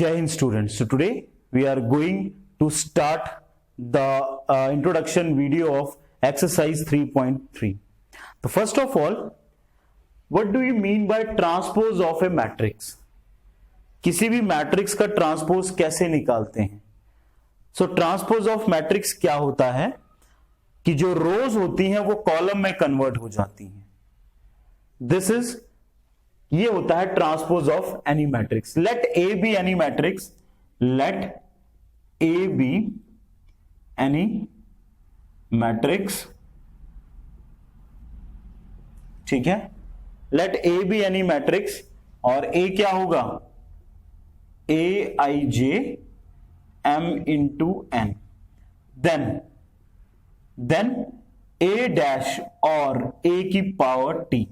Jai Hind students. So today we are going to start the introduction video of exercise 3.3. So first of all, what do you mean by transpose of a matrix? किसी भी matrix का transpose कैसे निकालते हैं? सो transpose of matrix क्या होता है कि जो रोज होती हैं वो कॉलम में कन्वर्ट हो जाती हैं. दिस इज ये होता है transpose of any matrix. Let A be any matrix. Let A be any matrix. ठीक है, let A be any matrix और ए क्या होगा? A I J M into N. Then A dash और A की power T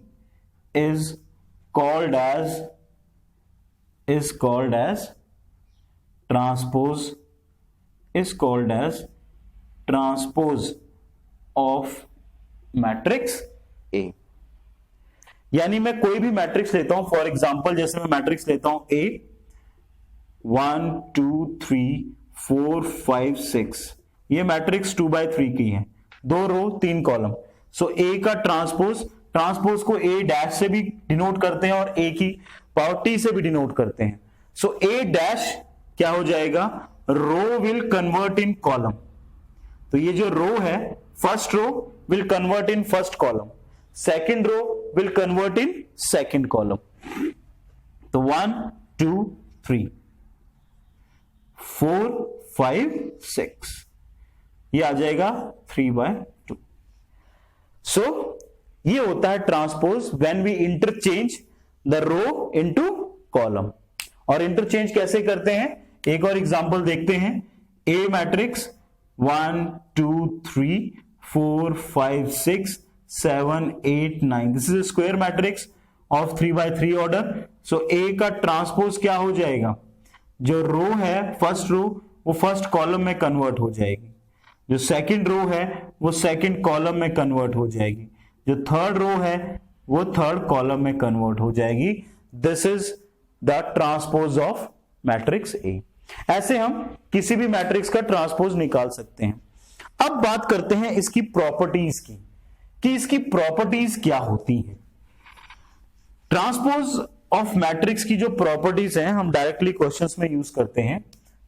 is called as transpose of matrix A. यानी मैं कोई भी मैट्रिक्स लेता हूं, फॉर एग्जांपल जैसे मैं मैट्रिक्स लेता हूं A 1 2 3 4 5 6. ये मैट्रिक्स 2x3 की है, 2 रो 3 कॉलम. सो A का ट्रांसपोज को ए डैश से भी डिनोट करते हैं और ए की पावर टी से भी डिनोट करते हैं. सो ए डैश क्या हो जाएगा? Row will convert in column. तो ये जो रो है, first row will convert in first column, second row will convert in second column. तो 1 2 3 4 5 6 ये आ जाएगा 3/2. सो ये होता है transpose when we interchange the row into column. और इंटरचेंज कैसे करते हैं, एक और एग्जांपल देखते हैं. A matrix 1 2 3 4 5 6 7 8 9. This is square matrix of 3x3 order. So A का ट्रांसपोज क्या हो जाएगा? जो रो है फर्स्ट रो वो फर्स्ट कॉलम में कन्वर्ट हो जाएगी, जो सेकंड रो है वो सेकंड कॉलम में कन्वर्ट हो जाएगी, जो थर्ड रो है वो थर्ड कॉलम में कन्वर्ट हो जाएगी. This is the transpose of matrix A. ऐसे हम किसी भी मैट्रिक्स का ट्रांसपोज निकाल सकते हैं. अब बात करते हैं इसकी प्रॉपर्टीज की, कि इसकी प्रॉपर्टीज क्या होती हैं. ट्रांसपोज ऑफ मैट्रिक्स की जो प्रॉपर्टीज हैं हम डायरेक्टली क्वेश्चंस में यूज करते हैं,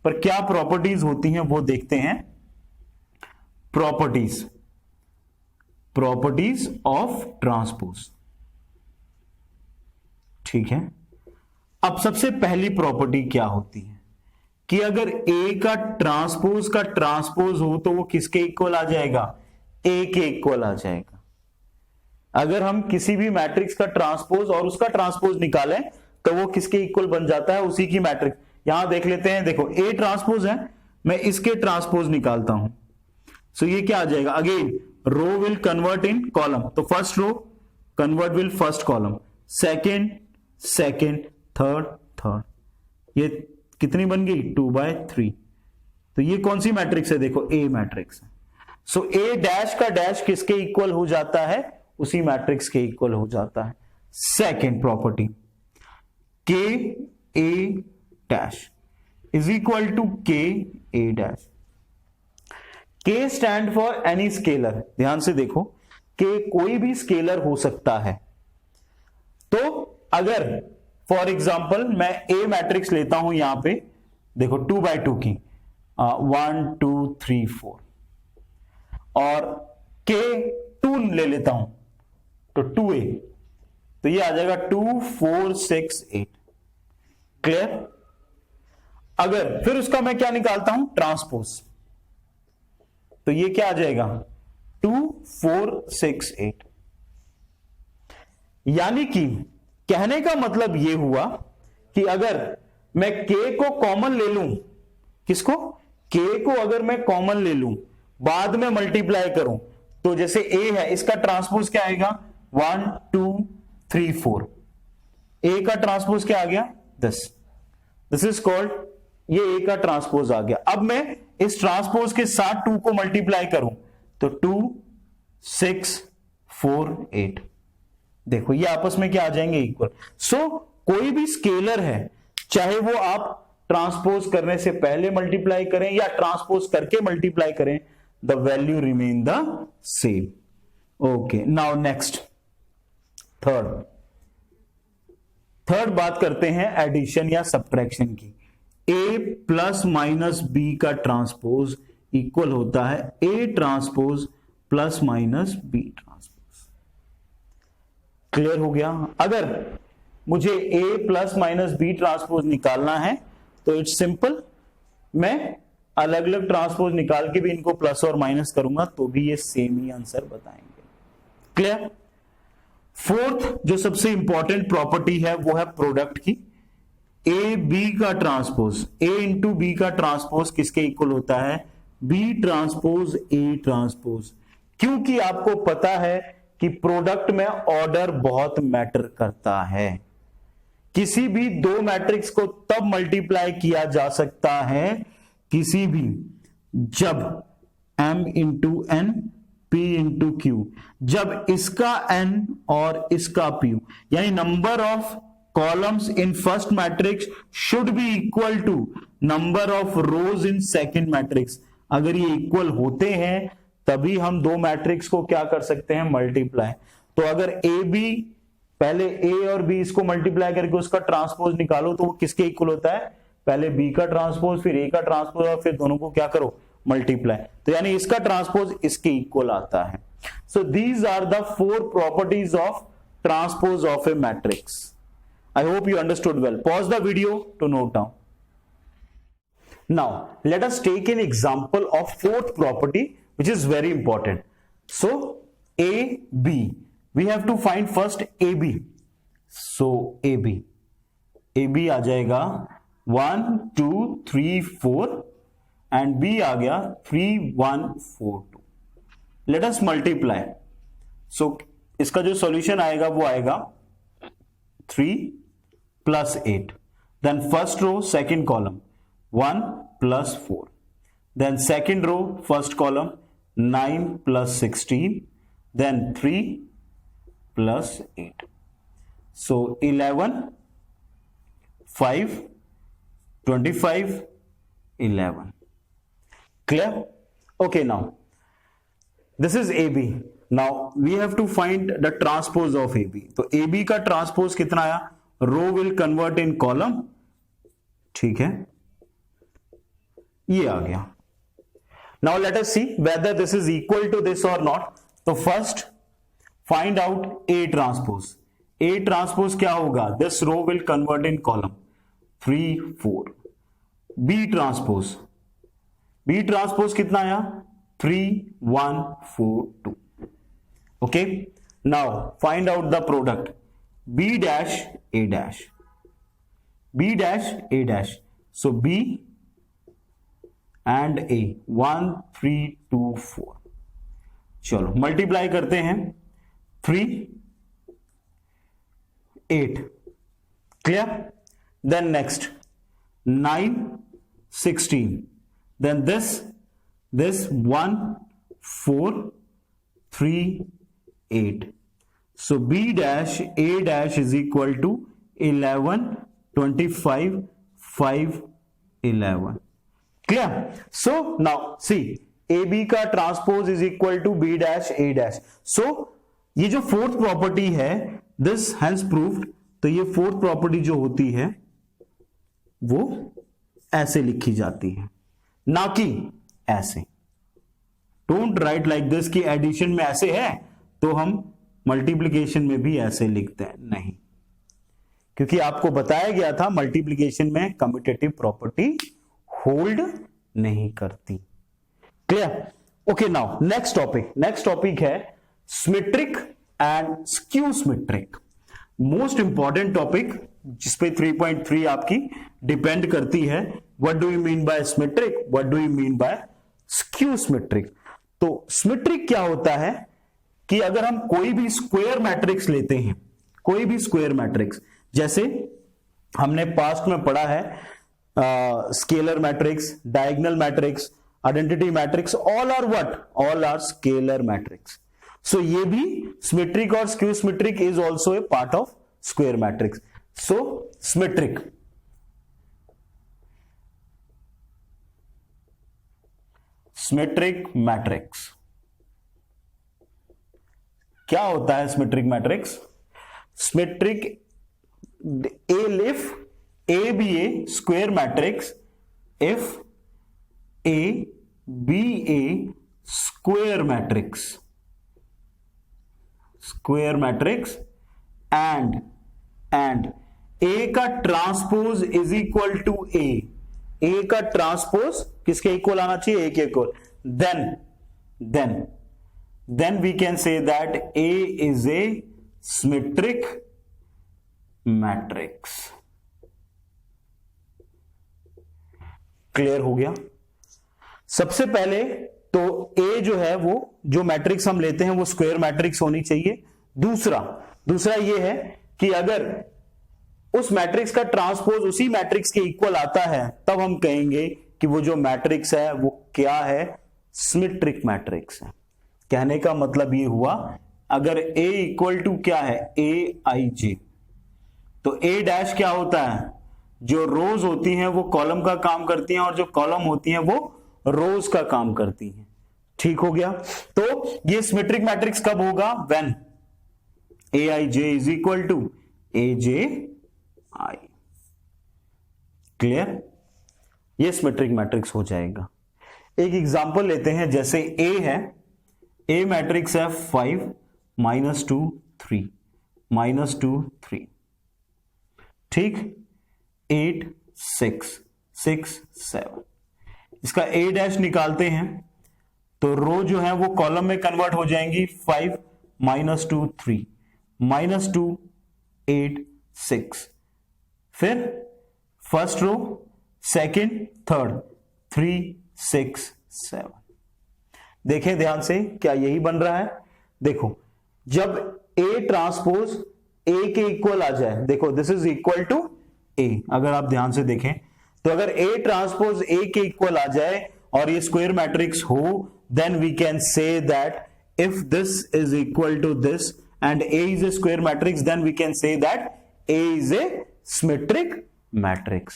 पर क्या प्रॉपर्टीज होती हैं वो देखते हैं. Properties of transpose. ठीक है, अब सबसे पहली प्रॉपर्टी क्या होती है कि अगर ए का ट्रांसपोज हो तो वो किसके इक्वल आ जाएगा? ए के इक्वल आ जाएगा. अगर हम किसी भी मैट्रिक्स का ट्रांसपोज और उसका ट्रांसपोज निकालें तो वो किसके इक्वल बन जाता है? उसी की मैट्रिक्स. यहां देख लेते हैं, देखो ए ट्रांसपोज है, मैं इसके ट्रांसपोज निकालता हूं. सो ये क्या आ जाएगा? Again row will convert in column, तो first row convert will first column, second third. ये कितनी बन गई? 2/3. तो ये कौन सी मैट्रिक्स है? देखो ए मैट्रिक्स है. सो ए डैश का डैश किसके इक्वल हो जाता है? उसी मैट्रिक्स के इक्वल हो जाता है. Second property, k A dash is equal to k A dash. K stand for any scalar. ध्यान से देखो, K कोई भी स्केलर हो सकता है. तो अगर फॉर एग्जाम्पल मैं A मैट्रिक्स लेता हूं, यहां पे देखो 2x2 की 1 2 3 4 और K 2 ले लेता हूं तो 2A, तो ये आ जाएगा 2 4 6 8. क्लियर? अगर फिर उसका मैं क्या निकालता हूं? ट्रांसपोज. तो ये क्या आ जाएगा? 2 4 6 8. यानी कि कहने का मतलब ये हुआ कि अगर मैं K को कॉमन ले लूं, किसको? K को अगर मैं कॉमन ले लूं, बाद में मल्टीप्लाई करूं, तो जैसे A है, इसका ट्रांसपोज क्या आएगा? 1 2 3 4. A का ट्रांसपोज क्या आ गया? दिस इज कॉल्ड, ये A का ट्रांसपोज आ गया. अब मैं इस ट्रांसपोज के साथ 2 को मल्टीप्लाई करूं तो 2 6 4 8. देखो ये आपस में क्या आ जाएंगे? इक्वल. सो कोई भी स्केलर है, चाहे वो आप ट्रांसपोज करने से पहले मल्टीप्लाई करें या ट्रांसपोज करके मल्टीप्लाई करें, the value remain the same. Okay, now next third बात करते हैं एडिशन या सब्ट्रैक्शन की. ए प्लस माइनस बी का ट्रांसपोज इक्वल होता है A transpose plus minus B transpose. Clear हो गया? अगर मुझे A plus minus B transpose निकालना है तो इट्स सिंपल, मैं अलग अलग ट्रांसपोज निकाल के भी इनको प्लस और माइनस करूंगा तो भी ये सेम ही आंसर बताएंगे. क्लियर? फोर्थ जो सबसे इंपॉर्टेंट प्रॉपर्टी है वो है प्रोडक्ट की. ए बी का ट्रांसपोज, ए इंटू बी का ट्रांसपोज किसके इक्वल होता है? B transpose A transpose. क्योंकि आपको पता है कि प्रोडक्ट में ऑर्डर बहुत मैटर करता है. किसी भी दो मैट्रिक्स को तब मल्टीप्लाई किया जा सकता है किसी भी जब m into N p into Q, जब इसका n और इसका p, यानी number of columns in first matrix should be equal to number of rows in second matrix. अगर ये इक्वल होते हैं तभी हम दो मैट्रिक्स को क्या कर सकते हैं? मल्टीप्लाई. तो अगर ए बी, पहले ए और बी इसको मल्टीप्लाई करके उसका ट्रांसपोज निकालो तो वो किसके इक्वल होता है? पहले बी का ट्रांसपोज, फिर ए का ट्रांसपोज और फिर दोनों को क्या करो? मल्टीप्लाई. तो यानी इसका ट्रांसपोज इसके इक्वल आता है. So these are the four properties of transpose of a matrix. I hope you understood well. Pause the video to note down. Now, let us take an example of fourth property, which is very important. So, A, B. We have to find first AB. So, AB. AB आ जाएगा 1, 2, 3, 4 and B आ गया 3, 1, 4, 2. Let us multiply. So, इसका जो solution आएगा वो आएगा 3 plus 8. Then first row, second column, 1 plus 4. Then second row, first column, 9 plus 16. Then 3 plus 8. So 11, 5, 25, 11. Clear? Okay, now this is AB. Now we have to find the transpose of AB. तो AB का transpose कितना आया? Row will convert in column. ठीक है, ये आ गया. Now let us see whether this is equal to this और नॉट. तो first find out A transpose. A transpose क्या होगा? This row will convert in column 3, 4. B transpose, B transpose कितना आया? 3, 1, 4, 2. Okay, now find out the product B dash A dash, B dash A dash. So B and A 1, 3, 2, 4. चलो multiply करते हैं. 3, 8. Clear? Then next 9, 16. Then this 1, 4, 3, 8. So B dash A dash is equal to 11, 25, 5, 11. Clear? So now see, AB का transpose is equal to B dash A dash. So ये जो fourth property है, this hence proved. तो ये fourth property जो होती है वो ऐसे लिखी जाती है, ना कि ऐसे. Don't write like this कि एडिशन में ऐसे है तो हम मल्टीप्लिकेशन में भी ऐसे लिखते हैं. नहीं, क्योंकि आपको बताया गया था मल्टीप्लिकेशन में कम्यूटेटिव प्रॉपर्टी होल्ड नहीं करती. Clear? Okay, now next topic है symmetric and skew symmetric. Most important topic जिसपे 3.3 आपकी डिपेंड करती है. What do you mean by symmetric, what do you mean by skew symmetric. तो सिमेट्रिक क्या होता है कि अगर हम कोई भी स्क्वायर मैट्रिक्स लेते हैं, कोई भी स्क्वायर मैट्रिक्स, जैसे हमने पास्ट में पढ़ा है scalar matrix, diagonal matrix, identity matrix, all are what? All are scalar matrix. So ये भी सिमेट्रिक और skew symmetric is also a part of square matrix. So symmetric symmetric matrix. क्या होता है symmetric matrix? Symmetric if A be a square matrix, if A be a square matrix, square matrix and A का transpose is equal to A का transpose किसके इक्वल आना चाहिए? ए के equal. Then we can say that A is a symmetric matrix. Clear हो गया? सबसे पहले तो ए जो है वो जो मैट्रिक्स हम लेते हैं वो स्क्वायर मैट्रिक्स होनी चाहिए। दूसरा ये है कि अगर उस मैट्रिक्स का ट्रांसपोज उसी मैट्रिक्स के इक्वल आता है तब हम कहेंगे कि वो जो मैट्रिक्स है वो क्या है? सिमेट्रिक मैट्रिक्स है। कहने का मतलब ये हुआ, अगर A इक्वल टू क्या है? ए आई जे, तो A डैश क्या होता है? जो रोज होती हैं वो कॉलम का काम करती हैं और जो कॉलम होती हैं वो रोज का काम करती हैं। ठीक हो गया? तो ये सिमेट्रिक मैट्रिक्स कब होगा? When A I J is equal to A J I. Clear? ये सिमेट्रिक मैट्रिक्स हो जाएगा। एक एग्जांपल लेते हैं, जैसे ए है, ए मैट्रिक्स है 5 -2 3 -2 3, ठीक, 8 6 6 7। इसका ए डैश निकालते हैं तो रो जो है वो कॉलम में कन्वर्ट हो जाएंगी। 5 -2 3 -2 8 6, फिर फर्स्ट रो, सेकंड, थर्ड, 3 6 7। देखें ध्यान से, क्या यही बन रहा है? देखो, जब ए ट्रांसपोज ए के इक्वल आ जाए, देखो दिस इज इक्वल टू ए, अगर आप ध्यान से देखें तो अगर ए ट्रांसपोज ए के इक्वल आ जाए और ये स्क्वायर मैट्रिक्स हो, then we can say that if this is equal to this and A is a square matrix, then we can say that A is a symmetric matrix.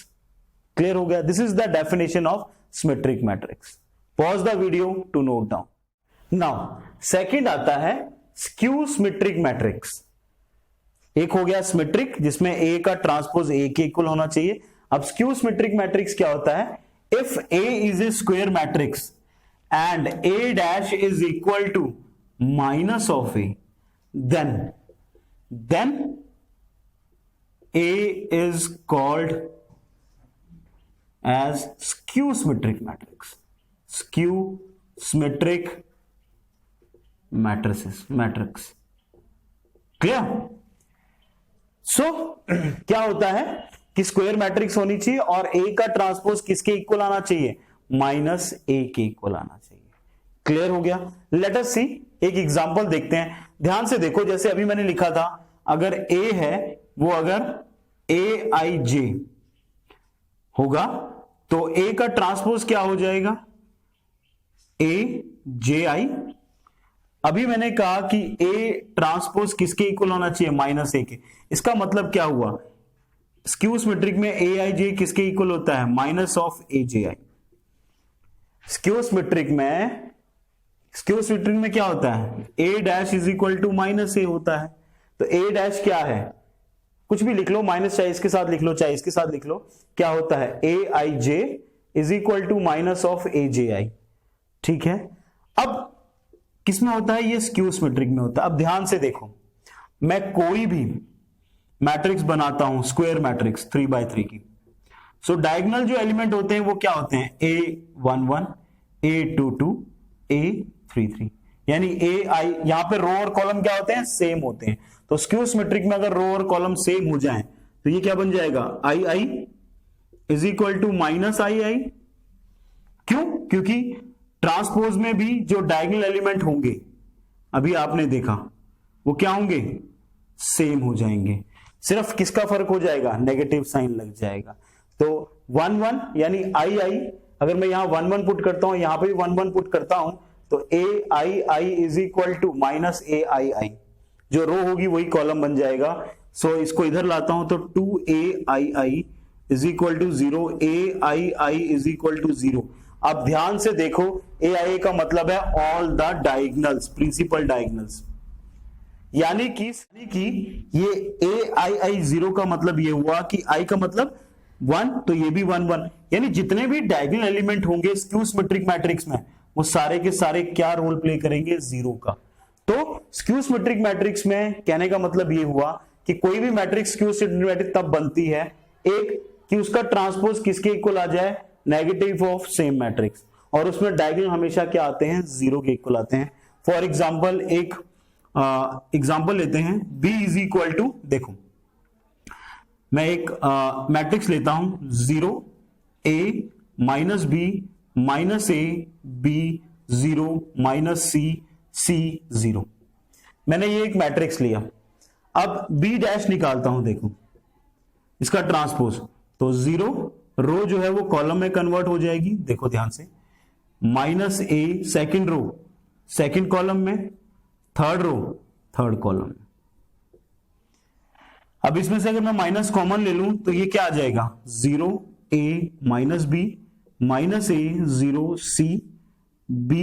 Clear हो गया? This is the definition of symmetric matrix. Pause the video to note down. Now, second आता है skew symmetric matrix. एक हो गया symmetric जिसमें A का transpose A के इक्वल होना चाहिए। अब skew symmetric matrix क्या होता है? If A is a square matrix and A dash is equal to minus of A, then A is called as skew symmetric matrix. Skew symmetric matrix. Clear? So क्या होता है कि square matrix होनी चाहिए और A का transpose किसके इक्वल आना चाहिए? -A के इक्वल आना चाहिए। क्लियर हो गया? लेट अस सी, एक एग्जांपल देखते हैं। ध्यान से देखो, जैसे अभी मैंने लिखा था, अगर A है वो अगर ए आई जे होगा तो A का ट्रांसपोज क्या हो जाएगा? ए जे आई। अभी मैंने कहा कि A ट्रांसपोज किसके इक्वल होना चाहिए? -A के। इसका मतलब क्या हुआ? स्क्यू सिमेट्रिक में ए आई जे किसके इक्वल होता है? -A J I. Skew symmetric में क्या होता है? A dash is equal to -A होता है। तो A डैश क्या है? कुछ भी लिख लो, माइनस चाहे इसके साथ लिख लो चाहे इसके साथ लिख लो, क्या होता है? A I J is equal to -A J I। ठीक है, अब किसमें होता है? ये स्क्यू सिमेट्रिक में होता है। अब ध्यान से देखो, मैं कोई भी मैट्रिक्स बनाता हूं, स्क्वायर मैट्रिक्स 3x3 की, सो डायगोनल जो एलिमेंट होते हैं वो क्या होते हैं? A11 A22 A33, यानी A I, यहां पे रो और कॉलम क्या होते हैं? सेम होते हैं। तो स्क्यू सिमेट्रिक में अगर रो और कॉलम सेम हो जाएं तो ये क्या बन जाएगा? II is equal to -II। क्यों? क्योंकि ट्रांसपोज में भी जो डायगोनल एलिमेंट होंगे, अभी आपने देखा, वो क्या होंगे? सेम हो जाएंगे। सिर्फ किसका फर्क हो जाएगा? नेगेटिव साइन लग जाएगा। तो 1 1 यानी II, अगर मैं यहां 1 1 पुट करता हूं, यहां पे भी 1 1 पुट करता हूं, तो AI is equal to -AII। जो रो होगी वही कॉलम बन जाएगा। सो इसको इधर लाता हूं तो 2AII is equal to 0, AII is equal to 0। अब ध्यान से देखो, AIA का मतलब है all the diagonals, principal diagonals, यानी कि ये AII 0 का मतलब ये हुआ कि I का मतलब 1, तो ये भी 1 1, यानी जितने भी डायगोनल एलिमेंट होंगे स्क्यू सिमेट्रिक मैट्रिक्स में वो सारे के सारे क्या रोल प्ले करेंगे, 0 का। तो स्क्यू सिमेट्रिक मैट्रिक्स में कहने का मतलब ये हुआ कि कोई भी मैट्रिक्स स्क्यू सिमेट्रिक मैट्रिक्स तब बनती है, एक कि उसका ट्रांसपोज किसके इक्वल आ जाए, नेगेटिव ऑफ सेम मैट्रिक्स, और उसमें डायगोनल हमेशा क्या आते हैं, 0 के इक्वल आते हैं। फॉर एग्जांपल एक एग्जांपल लेते हैं, B इज इक्वल टू, देखो मैं एक मैट्रिक्स लेता हूं 0 A minus B minus A B 0 minus C C 0, मैंने ये एक मैट्रिक्स लिया। अब B डैश निकालता हूं, देखो इसका ट्रांसपोज, तो 0 रो जो है वो कॉलम में कन्वर्ट हो जाएगी, देखो ध्यान से, minus A second row second column में, थर्ड रो थर्ड कॉलम में। अब इसमें से अगर मैं माइनस कॉमन ले लूं तो ये क्या आ जाएगा, 0 A minus B minus A 0 C B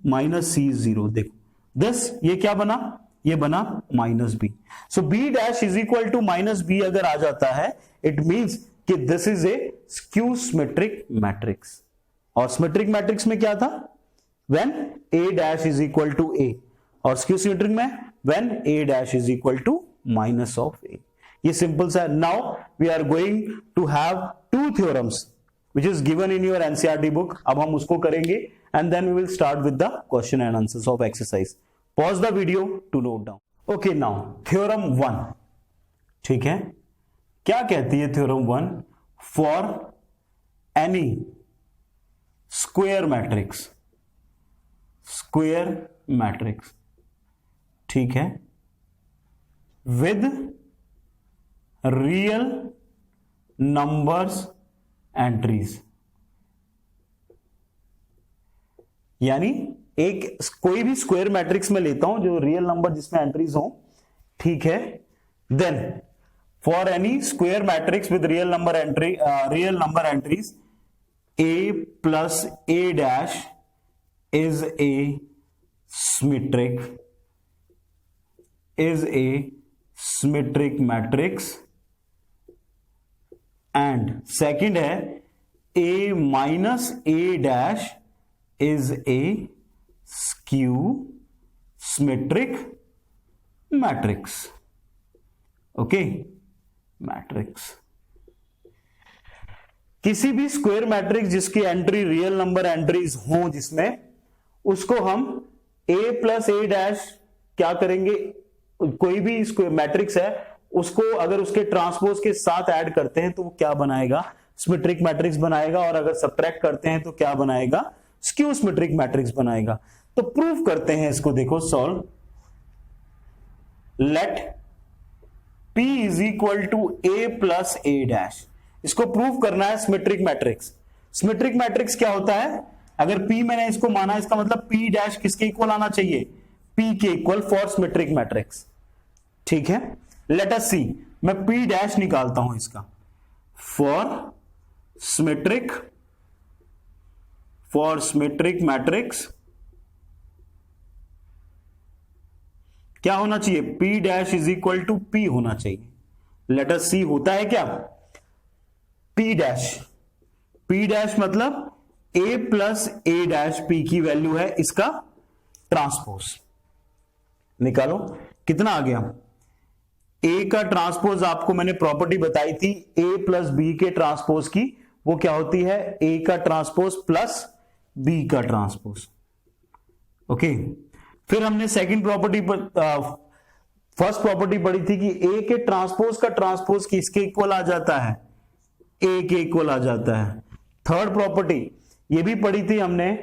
minus C 0, देखो दस ये क्या बना, ये बना minus B। So B dash is equal to minus B अगर आ जाता है, इट मींस कि this is a skew symmetric matrix. और सिमेट्रिक मैट्रिक्स में क्या था, when A dash is equal to A, और स्क्यू सिमेट्रिक में when A dash is equal to minus of A। ये सिंपल सा। Now we are going to have two theorems which is given in your NCERT book. अब हम उसको करेंगे and then we will start with the question and answers of exercise. Pause the video to note down. Okay, now theorem 1, ठीक है, क्या कहती है theorem 1, for any square matrix, square matrix, ठीक है, विद रियल नंबर्स एंट्रीज, यानी एक कोई भी स्क्वायर मैट्रिक्स में लेता हूं जो रियल नंबर जिसमें एंट्रीज हो, ठीक है, then for any square matrix with real number entries A plus A dash is a symmetric matrix, and second है A minus A dash is a skew symmetric matrix. Okay, matrix किसी भी square matrix जिसकी entry real number entries हो, जिसमें उसको हम A plus A dash क्या करेंगे, कोई भी स्क्वायर मैट्रिक्स है उसको अगर उसके ट्रांसपोज के साथ ऐड करते हैं तो वो क्या बनाएगा, सिमेट्रिक मैट्रिक्स बनाएगा, और अगर सब्ट्रैक्ट करते हैं तो क्या बनाएगा, स्क्यू सिमेट्रिक मैट्रिक्स बनाएगा। तो प्रूफ करते हैं इसको, देखो solve, let P is equal to A plus A dash, इसको प्रूव करना है सिमेट्रिक मैट्रिक्स। सिमेट्रिक मैट्रिक्स क्या होता है, अगर P मैंने इसको माना, इसका मतलब P डैश किसके इक्वल आना चाहिए, P के इक्वल फॉर सिमेट्रिक मैट्रिक्स, ठीक है। लेट अस सी, मैं P डैश निकालता हूं इसका, फॉर सिमेट्रिक मैट्रिक्स क्या होना चाहिए, P dash is equal to P होना चाहिए। लेट अस सी होता है क्या, P डैश मतलब A plus A dash P की वैल्यू है इसका ट्रांसपोज, निकालो कितना आ गया, A का ट्रांसपोज आपको मैंने प्रॉपर्टी बताई थी A प्लस B के ट्रांसपोज की, वो क्या होती है, A का ट्रांसपोज प्लस B का ट्रांसपोज। ओके, फिर हमने सेकंड प्रॉपर्टी पर फर्स्ट प्रॉपर्टी पढ़ी थी कि A के ट्रांसपोज का ट्रांसपोज किसके इक्वल आ जाता है, A के इक्वल आ जाता है। थर्ड प्रॉपर्टी ये भी पढ़ी थी हमने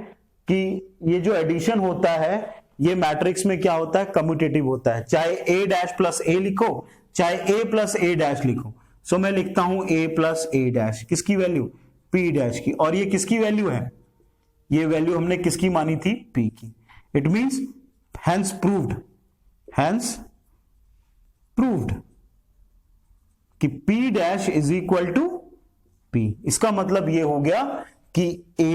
कि ये जो एडिशन होता है ये मैट्रिक्स में क्या होता है, कम्यूटेटिव होता है, चाहे A डैश प्लस A लिखो चाहे A प्लस A डैश लिखो। सो मैं लिखता हूं A प्लस A डैश, किसकी वैल्यू, P डैश की, और ये किसकी वैल्यू है, ये वैल्यू हमने किसकी मानी थी, P की। इट मींस हैंस प्रूव्ड कि P dash is equal to P। इसका मतलब ये हो गया कि A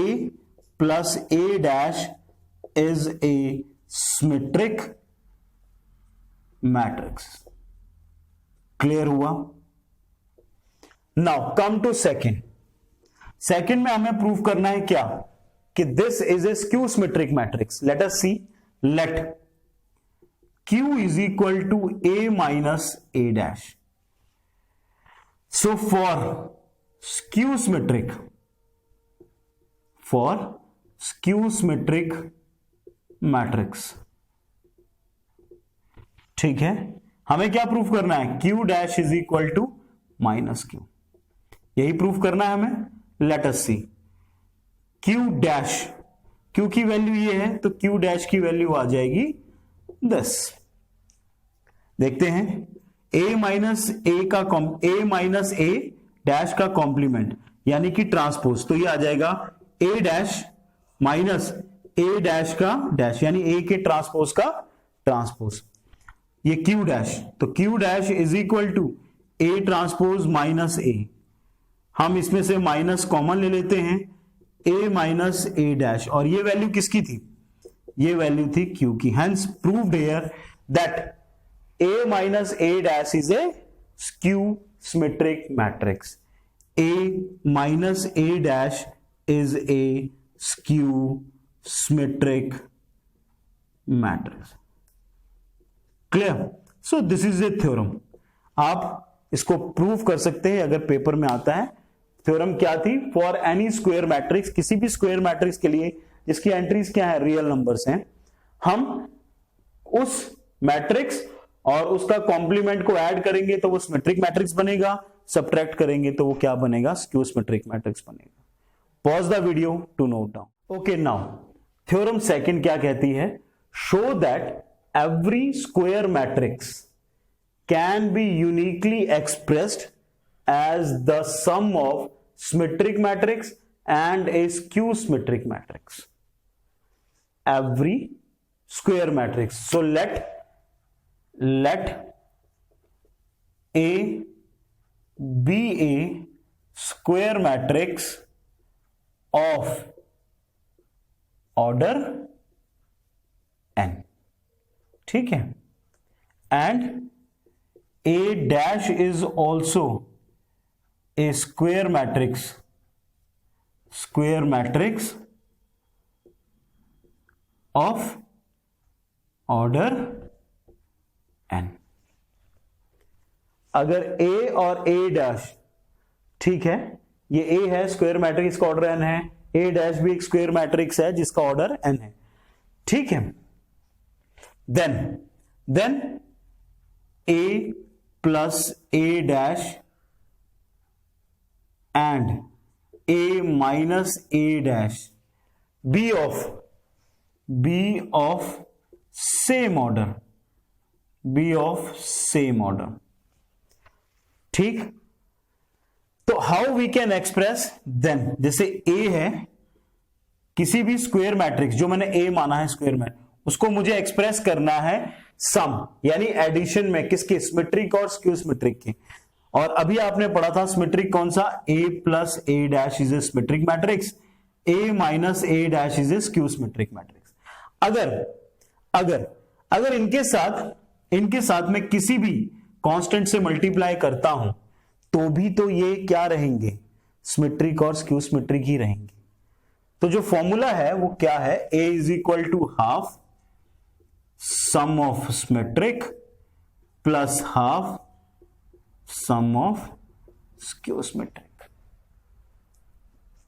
plus A dash is a symmetric matrix. Clear हुआ? Now come to second. Second में हमें प्रूव करना है क्या, कि this is a skew symmetric matrix. Let us see, let Q is equal to A minus A dash. So for skew symmetric matrix, ठीक है, हमें क्या प्रूफ करना है, Q dash is equal to minus Q, यही proof करना है हमें। Let us see, Q dash, Q की वैल्यू ये है तो Q डैश की वैल्यू आ जाएगी 10। देखते हैं, a माइनस ए डैश का कॉम्प्लीमेंट यानी कि ट्रांसपोज, तो ये आ जाएगा a dash minus A dash का डैश यानी a के ट्रांसपोज का ट्रांसपोज, ये Q डैश, तो Q dash is equal to a transpose minus a। हम इसमें से माइनस कॉमन ले लेते हैं, a माइनस ए डैश, और ये वैल्यू किसकी थी, ये वैल्यू थी Q की। Hence proved here that A minus A dash is a skew symmetric matrix. A minus A dash is a skew symmetric matrix. Clear? So this is a theorem. आप इसको prove कर सकते हैं अगर paper में आता है। थ्योरम क्या थी, फॉर एनी स्क्वायर मैट्रिक्स, किसी भी स्क्वायर मैट्रिक्स के लिए जिसकी एंट्रीज क्या है, रियल नंबर्स हैं, हम उस मैट्रिक्स और उसका कॉम्प्लीमेंट को ऐड करेंगे तो वो सिमेट्रिक मैट्रिक्स बनेगा, सब्ट्रैक्ट करेंगे तो वो क्या बनेगा, स्क्यू सिमेट्रिक मैट्रिक्स बनेगा। Pause the video to note down. Okay, now theorem second क्या कहती है, show that every square matrix can be uniquely expressed as the sum of symmetric matrix and a skew symmetric matrix. Every square matrix, so let A be a square matrix of order n, ठीक है, and A dash is also a square matrix of order n। अगर A और A dash, ठीक है, ये A है square matrix का order n है, A डैश भी एक स्क्वायर मैट्रिक्स है जिसका ऑर्डर n है, ठीक है, then A plus A dash and A minus A dash be of same order, ठीक। तो how we can express then, जैसे A है किसी भी स्क्वायर मैट्रिक्स, जो मैंने A माना है स्क्वायर में, उसको मुझे एक्सप्रेस करना है सम यानी एडिशन में, किसके, सिमेट्रिक और स्क्यू सिमेट्रिक के। और अभी आपने पढ़ा था सिमेट्रिक कौन सा, A plus A dash is a symmetric matrix, A minus A dash is a skew symmetric matrix. अगर इनके साथ में किसी भी कांस्टेंट से मल्टीप्लाई करता हूं तो भी तो ये क्या रहेंगे, सिमेट्रिक और स्क्यू सिमेट्रिक ही रहेंगे। तो जो फॉर्मूला है वो क्या है, A is equal to half sum of symmetric plus half sum of skew symmetric,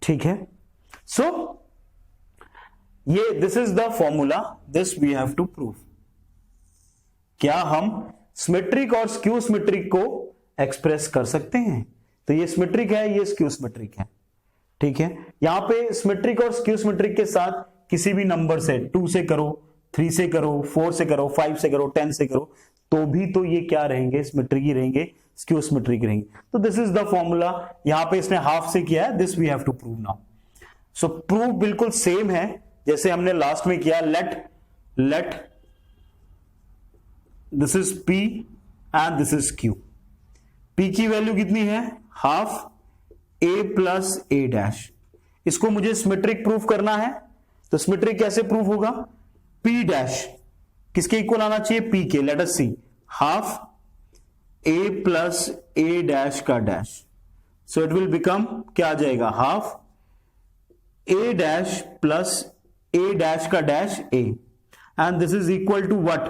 ठीक है। सो ये this is the formula, this we have to prove. क्या हम सिमेट्रिक और स्क्यू सिमेट्रिक को एक्सप्रेस कर सकते हैं? तो ये सिमेट्रिक है, ये स्क्यू सिमेट्रिक है, ठीक है। यहां पे सिमेट्रिक और स्क्यू सिमेट्रिक के साथ किसी भी नंबर से 2 से करो, 3 से करो, 4 से करो, 5 से करो, 10 से करो, तो भी तो ये क्या रहेंगे, सिमेट्रिक ही रहेंगे, स्क्यू सिमेट्रिक रहेंगे। तो दिस इज द फॉर्मूला। यहां पे इसने हाफ से किया है, this we have to prove now. So prove बिल्कुल सेम है जैसे हमने लास्ट में किया। Let this is P and this is Q। P की वैल्यू कितनी है, half A plus A dash, इसको मुझे सिमेट्रिक प्रूफ करना है, तो सिमेट्रिक कैसे प्रूफ होगा? P डैश किसके इक्वल आना चाहिए? P के। Let us see, half A plus A dash का dash, so it will become क्या आ जाएगा? Half A dash plus A dash का dash A, and this is equal to what?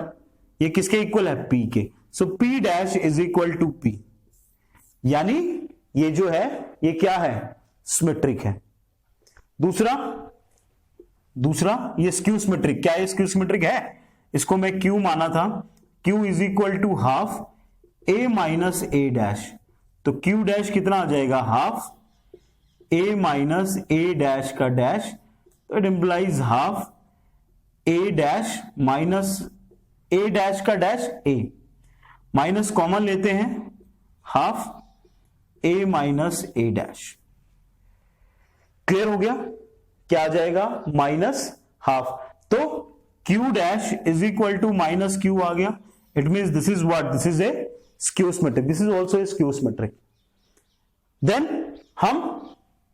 ये किसके इक्वल है? P के। So P dash is equal to P, यानी ये जो है ये क्या है? सिमेट्रिक है। दूसरा ये स्क्यू सिमेट्रिक। क्या ये स्क्यू सिमेट्रिक है? इसको मैं Q माना था, Q is equal to half A minus A dash, तो Q डैश कितना आ जाएगा? Half A minus A dash का डैश, तो it implies half A dash minus A dash का डैश A, माइनस कॉमन लेते हैं, half A minus A dash. Clear हो गया? क्या आ जाएगा? Minus half. तो Q dash is equal to minus Q आ गया। It means this is what? This is a skew symmetric. This is also a skew symmetric. Then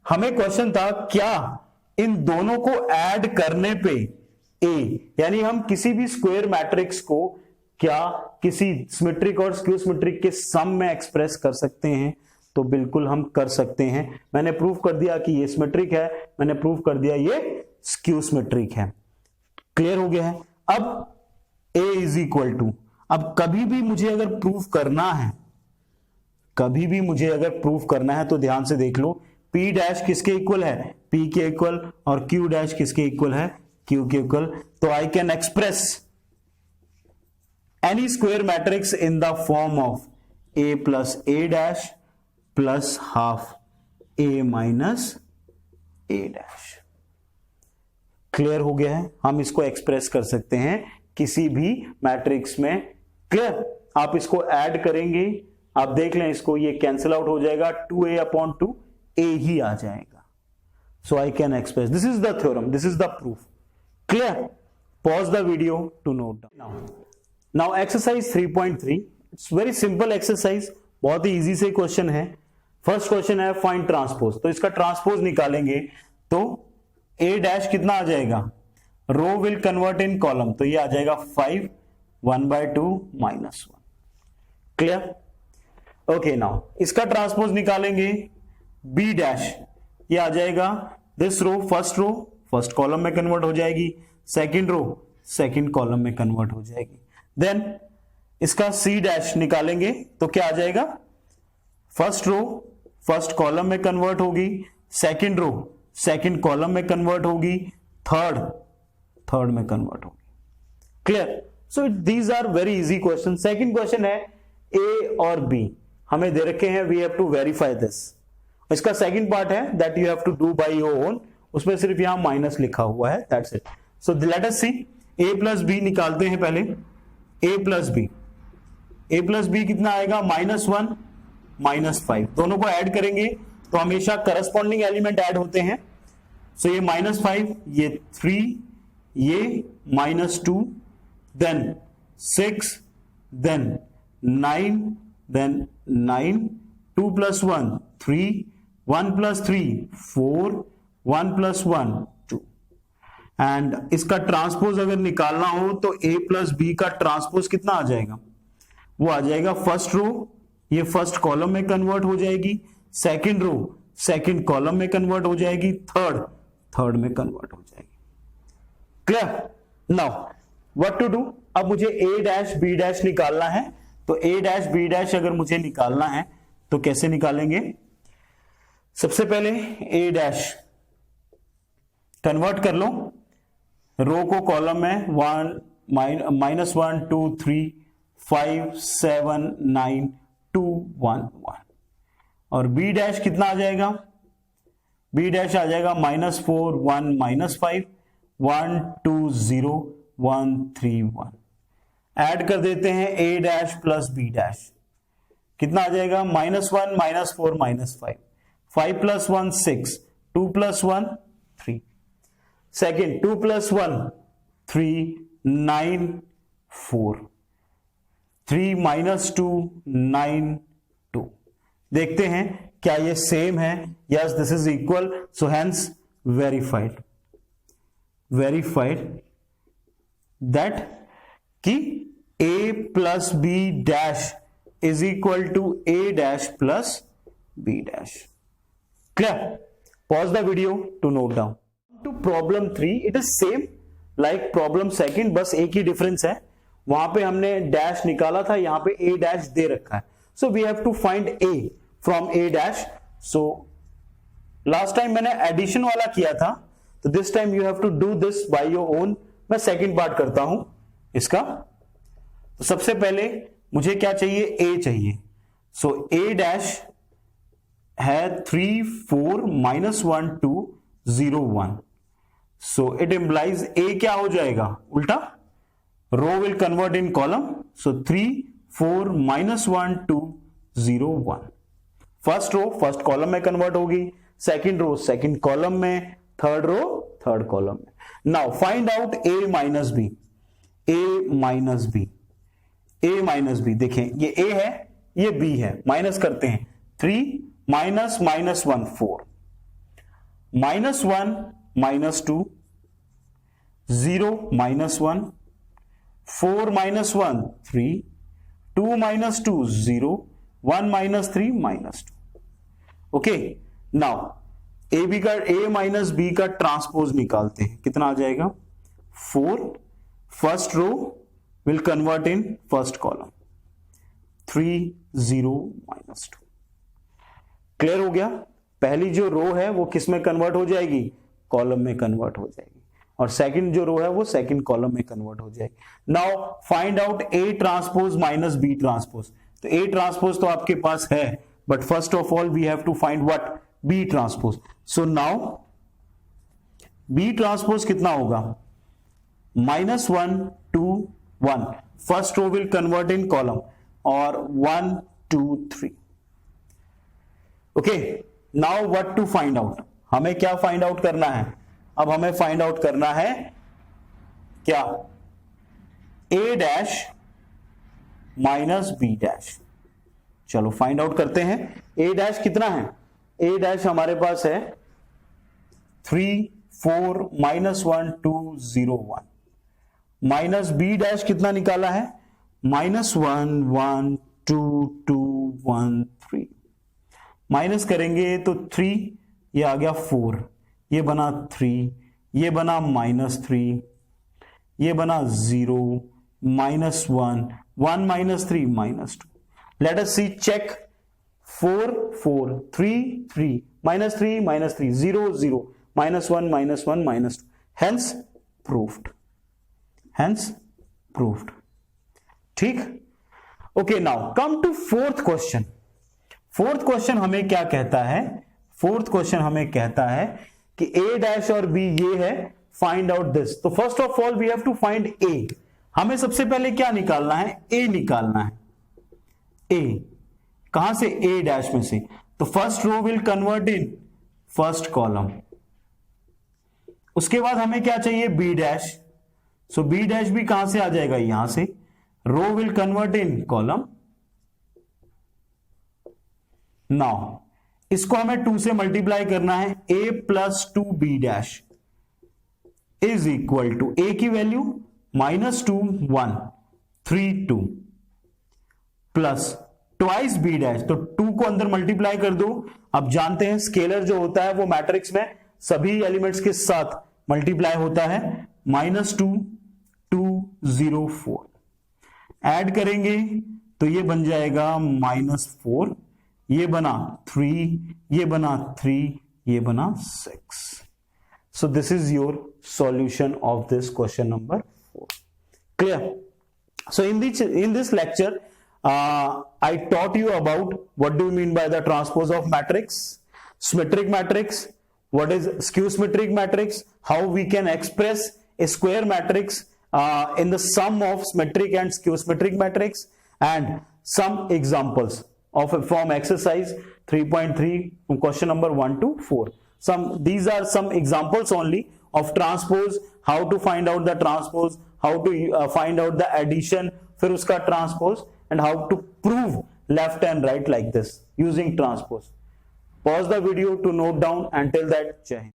हमें question था क्या इन दोनों को ऐड करने पे A, यानी हम किसी भी स्क्वायर मैट्रिक्स को क्या किसी सिमेट्रिक और स्क्यू सिमेट्रिक के सम में एक्सप्रेस कर सकते हैं? तो बिल्कुल हम कर सकते हैं। मैंने प्रूफ कर दिया कि ये सिमेट्रिक है, मैंने प्रूफ कर दिया ये स्क्यू सिमेट्रिक है। क्लियर हो गया है? अब A इज इक्वल टू, अब कभी भी मुझे अगर प्रूफ करना है तो ध्यान से देख लो, P डैश किसके इक्वल है? P के इक्वल, और Q डैश किसके इक्वल है? Q के इक्वल। तो आई can express any square matrix in the form of A plus A dash plus half A minus A dash. Clear हो गया है? हम इसको एक्सप्रेस कर सकते हैं किसी भी मैट्रिक्स में। क्लियर? आप इसको ऐड करेंगे, आप देख लें इसको, ये कैंसिल आउट हो जाएगा, 2A अपॉन 2A ही आ जाएगा। So I can express, this is the theorem, this is the proof. Clear? Pause the video to note down. Now exercise 3.3, it's very simple exercise, बहुत ही इजी से question है। First question है find transpose, तो इसका transpose निकालेंगे तो A dash कितना आ जाएगा? Row will convert in column, तो ये आ जाएगा 5 1/2 -1। क्लियर? ओके, नाउ इसका ट्रांसपोज निकालेंगे B डैश, ये आ जाएगा दिस रो फर्स्ट कॉलम में कन्वर्ट हो जाएगी, सेकंड रो सेकंड कॉलम में कन्वर्ट हो जाएगी। देन इसका C डैश निकालेंगे तो क्या आ जाएगा? फर्स्ट रो फर्स्ट कॉलम में कन्वर्ट होगी, सेकंड रो सेकंड कॉलम में कन्वर्ट होगी, थर्ड में कन्वर्ट होगी। Clear? So these are very easy question. Second question है A और B हमें दे रखे हैं, we have to verify this. इसका सेकंड पार्ट है that you have to do by your own, उसमें सिर्फ यहां माइनस लिखा हुआ है, that's it. So let us see, A plus B निकालते हैं पहले। A प्लस B कितना आएगा? -1 -5, दोनों को ऐड करेंगे तो हमेशा करस्पॉन्डिंग एलिमेंट ऐड होते हैं। सो ये -5, ये 3, ये -2, देन 6, देन 9, देन 9, 2 + 1 3, 1 + 3 4, 1 + 1 2। एंड इसका ट्रांसपोज अगर निकालना हो तो A प्लस B का ट्रांसपोज कितना आ जाएगा? वो आ जाएगा फर्स्ट रो, ये फर्स्ट कॉलम में कन्वर्ट हो जाएगी, सेकंड रो सेकंड कॉलम में कन्वर्ट हो जाएगी, थर्ड में कन्वर्ट हो जाएगी। Clear? Now what to do? अब मुझे A डैश B डैश निकालना है, तो A डैश B डैश अगर मुझे निकालना है तो कैसे निकालेंगे? सबसे पहले A डैश कन्वर्ट कर लो, रो को कॉलम में, -1 2 3 5 7 9 2 1 1, और B डैश कितना आ जाएगा? B डैश आ जाएगा -4 1 -5 1 2 0 1 3 1। ऐड कर देते हैं A dash plus B dash, कितना आ जाएगा? -1 -4 -5 5 + 1 6 2 + 1 3, सेकेंड 2 + 1 3 9 4 3 -2 9 2। देखते हैं क्या ये सेम है? Yes, this is equal, so hence verified that कि a plus b dash is equal to a dash plus b dash. Clear? Pause the video to note down. To problem 3, it is same like problem second, बस एक ही difference है, वहां पे हमने dash निकाला था, यहां पे a डैश दे रखा है। So we have to find a from a dash. So last time मैंने एडिशन वाला किया था, तो this time you have to do this by your own. मैं सेकंड पार्ट करता हूं इसका। तो सबसे पहले मुझे क्या चाहिए? a चाहिए। सो a डैश है 3 4 -1 2 0 1। सो इट इंप्लाइज a क्या हो जाएगा? उल्टा, row will convert in column. So 3 4 -1 2 0 1। First row first column में कन्वर्ट होगी, सेकंड रो सेकंड कॉलम में, थर्ड रो थर्ड कॉलम में। Now find out a minus b. a minus b, देखें ये a है ये b है, माइनस करते हैं। 3 minus -1 4, -1 -2 0 -1, 4 -1 3, 2 -2 0, 1 -3 -2। Okay, now a minus B का ट्रांसपोज निकालते हैं। कितना आ जाएगा? 4, first row will convert in first column, 3 0 -2। Clear हो गया? पहली जो रो है वो किस में कन्वर्ट हो जाएगी? कॉलम में कन्वर्ट हो जाएगी, और सेकंड जो रो है वो सेकंड कॉलम में कन्वर्ट हो जाएगी। Now find out a transpose minus b transpose. तो a ट्रांसपोज तो आपके पास है, but first of all we have to find what? b transpose. So now b transpose कितना होगा? -1 2 1, first row will convert in column, और 1 2 3। Okay, now what to find out? हमें क्या फाइंड आउट करना है? अब हमें फाइंड आउट करना है क्या? a dash minus b dash. चलो फाइंड आउट करते हैं। a डैश कितना है? a डैश हमारे पास है 3 4 -1 2 0 1, माइनस b डैश कितना निकाला है? -1 1 2 2 1 3। माइनस करेंगे तो 3, ये आ गया 4, ये बना 3, ये बना -3, ये बना 0 -1 1 -3 -2। Let us see, check. 4 4 3 3 -3 -3 0 0 -1 -1 -2। Hence proved. ठीक? Okay, now come to fourth question. Fourth question हमें क्या कहता है? फोर्थ क्वेश्चन हमें कहता है कि a डैश और b ये है, फाइंड आउट दिस। तो first of all we have to find a। हमें सबसे पहले क्या निकालना है? a निकालना है। a कहां से? a डैश में से। तो first row will convert in first column. उसके बाद हमें क्या चाहिए? b dash. So b dash भी कहां से आ जाएगा? यहां से। Row will convert in column. Now इसको हमें 2 से मल्टीप्लाई करना है। a plus 2b dash is equal to a की value -2 1 3 2 plus twice b dash. तो 2 को अंदर मल्टीप्लाई कर दो। अब जानते हैं स्केलर जो होता है वो मैट्रिक्स में सभी एलिमेंट्स के साथ मल्टीप्लाई होता है। -2 2 0 4 ऐड करेंगे तो ये बन जाएगा -4, ये बना 3, ये बना 3, ये बना 6। So this is your solution of this question number 4। Clear? So in this lecture I taught you about what do you mean by the transpose of matrix, symmetric matrix, what is skew symmetric matrix, how we can express a square matrix in the sum of symmetric and skew symmetric matrix, and some examples from exercise 3.3 from question number 1 to 4. These are some examples only of transpose, how to find out the transpose, how to find out the addition, फिर उसका transpose, and how to prove left and right like this using transpose. Pause the video to note down. Until that, jai hind.